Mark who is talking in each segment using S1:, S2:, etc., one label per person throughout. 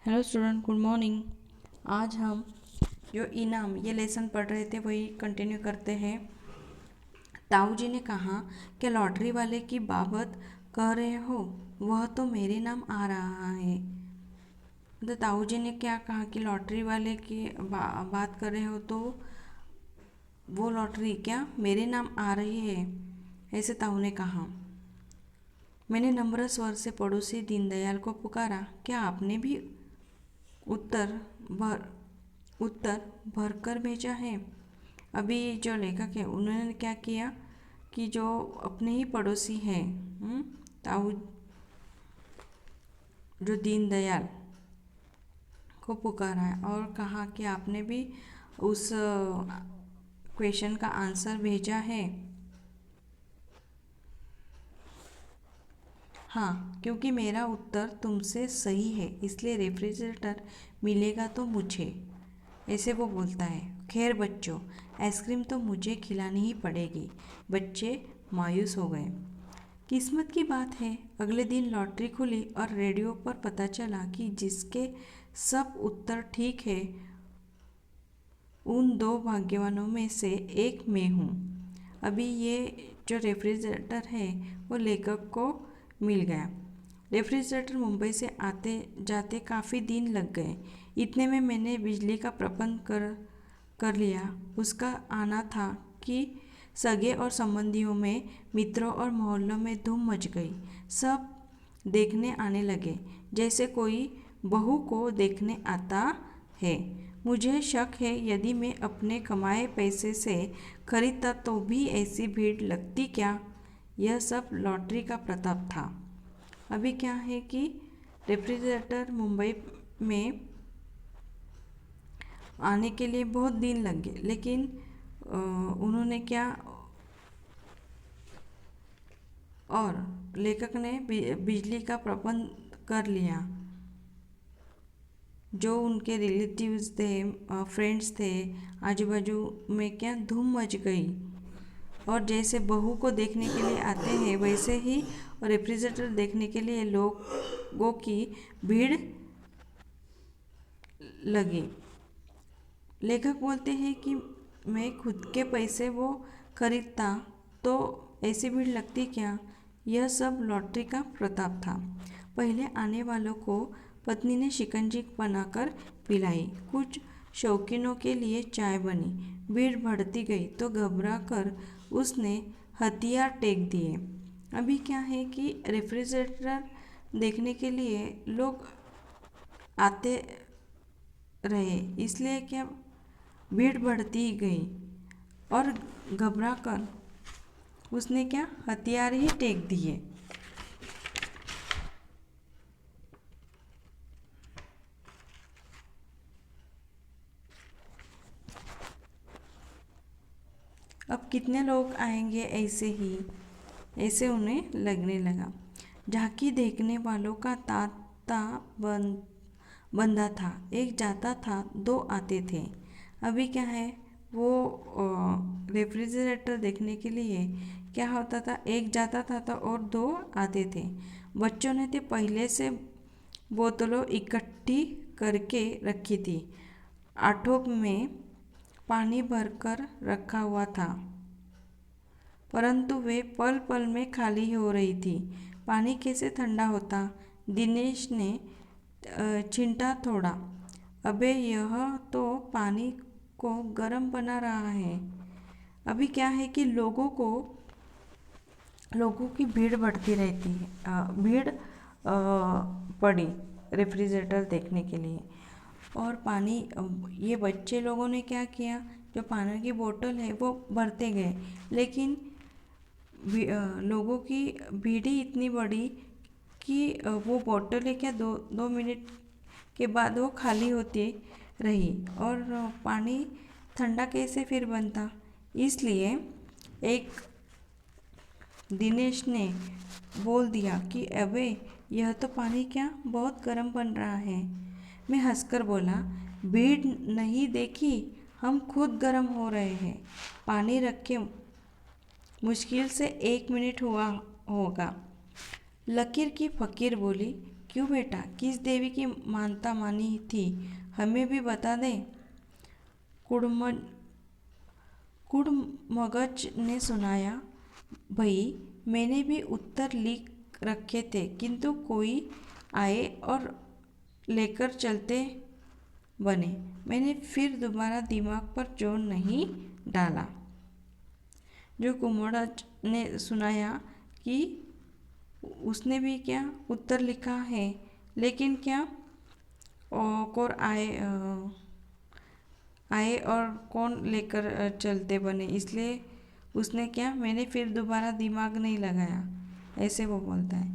S1: Hello student, good morning. आज हम जो इनाम ये लेसन पढ़ रहे थे वही कंटिन्यू करते हैं। ताऊ जी ने कहा कि लॉटरी वाले की बाबत कह रहे हो, वह तो मेरे नाम आ रहा है। तो ताऊ जी ने क्या कहा कि लॉटरी वाले की बात कर रहे हो तो वो लॉटरी क्या मेरे नाम आ रही है, ऐसे ताऊ ने कहा। मैंने नम्र स्वर से पड़ोसी दीनदयाल को पुकारा, क्या आपने भी उत्तर भर उत्तर भरकर भेजा है? अभी जो लेखक है उन्होंने क्या किया कि जो अपने ही पड़ोसी हैं, ताऊ जो दीनदयाल को पुकारा है और कहा कि आपने भी उस क्वेश्चन का आंसर भेजा है। हाँ, क्योंकि मेरा उत्तर तुमसे सही है इसलिए रेफ्रिजरेटर मिलेगा तो मुझे, ऐसे वो बोलता है। खैर बच्चों, आइसक्रीम तो मुझे खिलानी ही पड़ेगी। बच्चे मायूस हो गए। किस्मत की बात है, अगले दिन लॉटरी खुली और रेडियो पर पता चला कि जिसके सब उत्तर ठीक है उन दो भाग्यवानों में से एक मैं हूँ। अभी ये जो रेफ्रिजरेटर है वो लेखक को मिल गया। रेफ्रिजरेटर मुंबई से आते जाते काफ़ी दिन लग गए। इतने में मैंने बिजली का प्रबंध कर लिया। उसका आना था कि सगे और संबंधियों में, मित्रों और मोहल्लों में धूम मच गई। सब देखने आने लगे जैसे कोई बहू को देखने आता है। मुझे शक है यदि मैं अपने कमाए पैसे से खरीदता तो भी ऐसी भीड़ लगती क्या? यह सब लॉटरी का प्रताप था। अभी क्या है कि रेफ्रिजरेटर मुंबई में आने के लिए बहुत दिन लग गए, लेकिन उन्होंने क्या, और लेखक ने बिजली का प्रबंध कर लिया। जो उनके रिलेटिव्स थे, फ्रेंड्स थे, आजू बाजू में क्या धूम मच गई। और जैसे बहू को देखने के लिए आते हैं वैसे ही रेफ्रिजरेटर देखने के लिए लोगों की भीड़ लगी। लेखक बोलते हैं कि मैं खुद के पैसे वो खरीदता तो ऐसी भीड़ लगती क्या? यह सब लॉटरी का प्रताप था। पहले आने वालों को पत्नी ने शिकंजी बनाकर पिलाई। कुछ शौकीनों के लिए चाय बनी। भीड़ बढ़ती गई तो घबरा कर उसने हथियार टेक दिए। अभी क्या है कि रेफ्रिजरेटर देखने के लिए लोग आते रहे, इसलिए क्या भीड़ बढ़ती गई और घबरा कर उसने क्या हथियार ही टेक दिए। अब कितने लोग आएंगे ऐसे उन्हें लगने लगा। झांकी देखने वालों का तांता बंधा था। एक जाता था, दो आते थे। अभी क्या है वो रेफ्रिजरेटर देखने के लिए क्या होता था, एक जाता था तो और दो आते थे। बच्चों ने तो पहले से बोतलों इकट्ठी करके रखी थी। आठों में पानी भरकर रखा हुआ था, परंतु वे पल पल में खाली हो रही थी। पानी कैसे ठंडा होता? दिनेश ने चिंटा थोड़ा। अबे यह तो पानी को गर्म बना रहा है। अभी क्या है कि लोगों की भीड़ बढ़ती रहती है। भीड़ पड़ी रेफ्रिजरेटर देखने के लिए। और पानी, ये बच्चे लोगों ने क्या किया, जो पानी की बोतल है वो भरते गए, लेकिन लोगों की भीड़ ही इतनी बड़ी कि वो बोतलें क्या 2 मिनट के बाद वो खाली होती रही और पानी ठंडा कैसे फिर बनता। इसलिए एक दिनेश ने बोल दिया कि अबे यह तो पानी क्या बहुत गर्म बन रहा है। मैं हंसकर बोला, भीड़ नहीं देखी, हम खुद गर्म हो रहे हैं। पानी रखे मुश्किल से 1 मिनट हुआ होगा। लकीर की फकीर बोली, क्यों बेटा, किस देवी की मानता मानी थी, हमें भी बता दे। कुड़मगज ने सुनाया, भाई मैंने भी उत्तर लिख रखे थे, किंतु कोई आए और लेकर चलते बने। मैंने फिर दोबारा दिमाग पर जोर नहीं डाला। जो कुड़मगज ने सुनाया कि उसने भी क्या उत्तर लिखा है, लेकिन क्या और आए और कौन लेकर चलते बने, इसलिए उसने क्या, मैंने फिर दोबारा दिमाग नहीं लगाया, ऐसे वो बोलता है।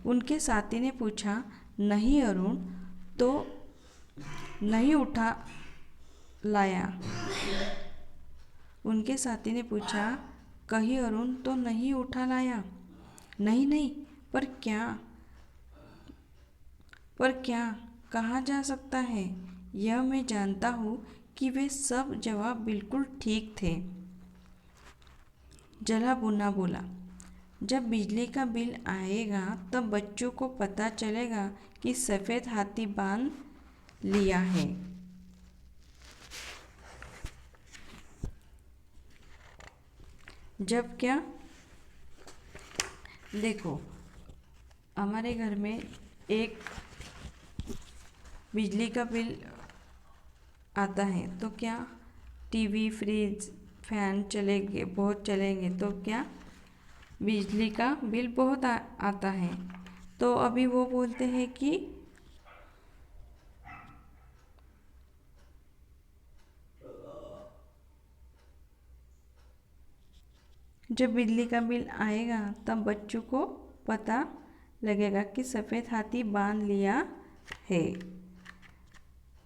S1: उनके साथी ने पूछा, नहीं अरुण तो नहीं उठा लाया। उनके साथी ने पूछा, कहीं अरुण तो नहीं उठा लाया। नहीं नहीं, पर क्या कहा जा सकता है, यह मैं जानता हूँ कि वे सब जवाब बिल्कुल ठीक थे। जला बुना बोला, जब बिजली का बिल आएगा तब बच्चों को पता चलेगा कि सफ़ेद हाथी बांध लिया है। जब क्या, देखो हमारे घर में एक बिजली का बिल आता है तो क्या टीवी, फ्रिज, फैन चलेंगे, बहुत चलेंगे तो क्या बिजली का बिल बहुत आता है। तो अभी वो बोलते हैं कि जब बिजली का बिल आएगा तब बच्चों को पता लगेगा कि सफ़ेद हाथी बांध लिया है,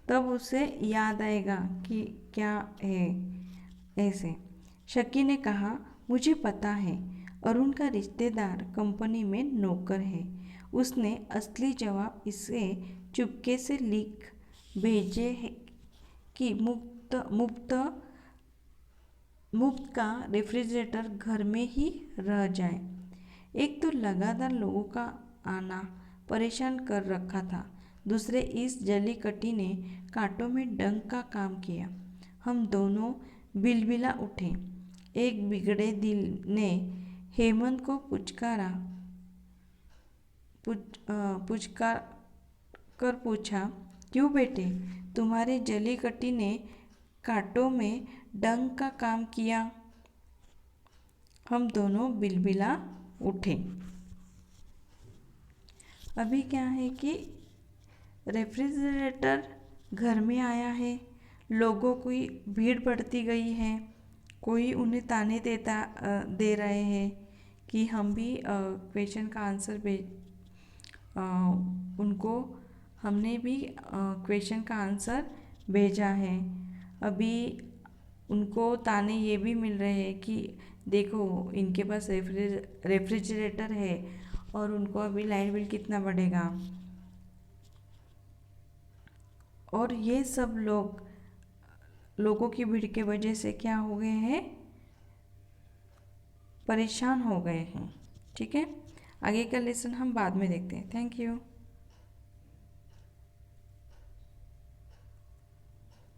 S1: तब उसे याद आएगा कि क्या है। ऐसे शक्की ने कहा, मुझे पता है, अरुण का रिश्तेदार कंपनी में नौकर है। उसने असली जवाब इसे चुपके से लिख भेजे हैं कि मुफ्त का रेफ्रिजरेटर घर में ही रह जाए। एक तो लगातार लोगों का आना परेशान कर रखा था, दूसरे इस जलीकट्टी ने कांटों में डंक का काम किया। हम दोनों बिलबिला उठे। एक बिगड़े दिल ने हेमंत को पुचकार कर पूछा, क्यों बेटे, तुम्हारे जलीकट्टी ने कांटों में डंक का काम किया। हम दोनों बिलबिला उठे। अभी क्या है कि रेफ्रिजरेटर घर में आया है, लोगों की भीड़ बढ़ती गई है, कोई उन्हें ताने दे रहे हैं कि हम भी क्वेश्चन का आंसर उनको हमने भी क्वेश्चन का आंसर भेजा है। अभी उनको ताने ये भी मिल रहे हैं कि देखो इनके पास रेफ्रिजरेटर है और उनको अभी लाइट बिल कितना बढ़ेगा। और ये सब लोगों की भीड़ के वजह से क्या हो गए हैं, परेशान हो गए हैं। ठीक है, आगे का लेसन हम बाद में देखते हैं। Thank you.